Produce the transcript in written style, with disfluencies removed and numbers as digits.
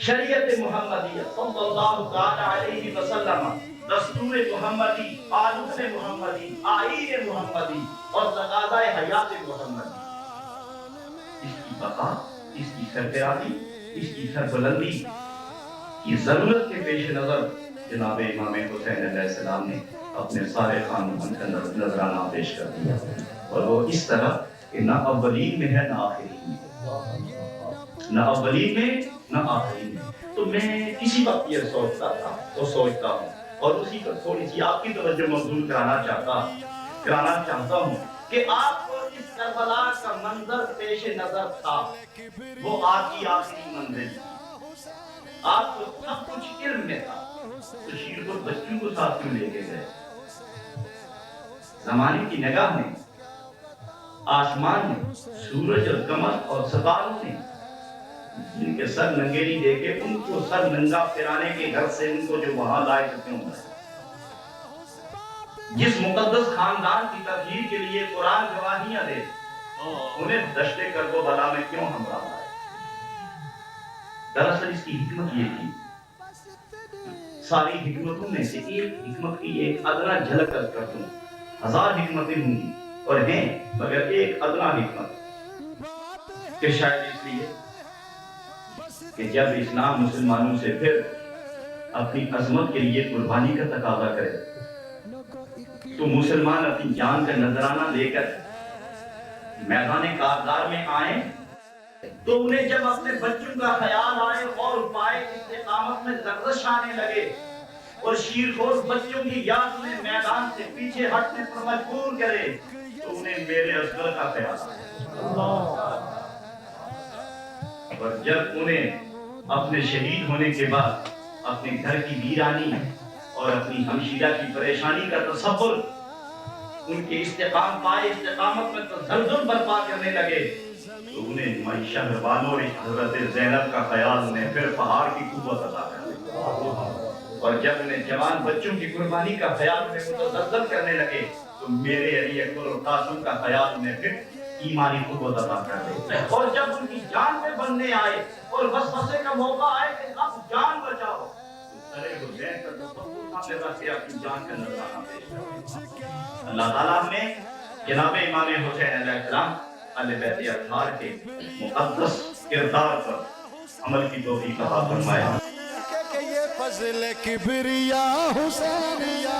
شریعت محمدیہ صلی اللہ تعالی علیہ وسلم، دستور محمدی، قانون محمدی، آئین محمدی اور تقاضۂ حیات محمدی، اس کی بقا، اس کی سرفرازی، اس کی سربلندی کی ضرورت کے پیش نظر جناب امام حسین علیہ السلام نے اپنے سارے خاندان کا نذرانہ پیش کر دیا، اور وہ اس طرح کہ نہ اولین میں ہے نہ آخرین میں، نہ اولین میں نہ آخرین میں۔ تو میں کسی وقت یہ سوچتا ہوں اور اسی پر تھوڑی سی آپ کی توجہ مبذول کرانا چاہتا ہوں کہ آپ کو اس کربلا کا منظر پیش نظر تھا، وہ آپ کی آخری منزل تھی، آپ کو سب کچھ علم میں تھا، تو شیر کو بچوں کو ساتھ کیوں لے کے گئے؟ زمانے کی نگاہ میں، آسمان میں، سورج اور قمر اور ستاروں نے جن کے سر ننگے نہیں دیکھے، ان کو سر ننگا پھرانے کے گھر سے ان کو جو وہاں لائے کیوں گئے؟ جس مقدس خاندان کی تطہیر کے لیے قرآن گواہیاں دے، انہیں دشت کربلا میں کیوں ہمراہ لائے؟ دراصل اس کی حکمت یہ تھی، ساری حکمتوں میں سے ایک حکمت کی ایک ادنا جھلک کر دوں، ہزار حکمتیں ہوں گی اور ہیں، مگر ایک ادنا حکمت کہ شاید اس لیے کہ جب اسلام مسلمانوں سے پھر اپنی عظمت کے لیے قربانی کا تقاضا کرے تو مسلمان اپنی جان کا نذرانہ لے کر میدان کارزار میں آئیں، تو انہیں جب اپنے بچوں کا خیال آئے اور پائے استقامت میں لرزش آنے لگے اور شیرخور بچوں کی یاد انہیں میدان سے پیچھے ہٹنے پر مجبور کرے، تو انہیں میرے اصغر کا خیال آئے، اور جب انہیں اپنے شہید ہونے کے بعد اپنے گھر کی ویرانی اور اپنی ہمشیرہ کی پریشانی کا تصور ان کے استقامت میں تزلزل برپا کرنے لگے، تو انہیں معیشہ والوں نے حضرت زینب کا خیال انہیں پھر پہاڑ کی قوت عطا کر دی، اور جب انہیں جوان بچوں کی قربانی کا خیال انہیں متزلزل کرنے لگے، تو میرے علی اکبر اور قاسم کا خیال انہیں پھر ایمانی قوت عطا کر دے، اور جب ان کی جان پہ بننے آئے اور وسوسے کا موقع آئے کہ اب جان بچاؤ، تو سرے حسین کا تصور سامنے رکھ کے اپنی جان کا نذرانہ پیش کر۔ اللہ تعالیٰ نے جناب امام حسین علیہ السلام اہل بیت اطہار کے مقدس کردار پر عمل کی توفیق عطا فرمائے۔ کہ یہ فضل کبریا حسینیہ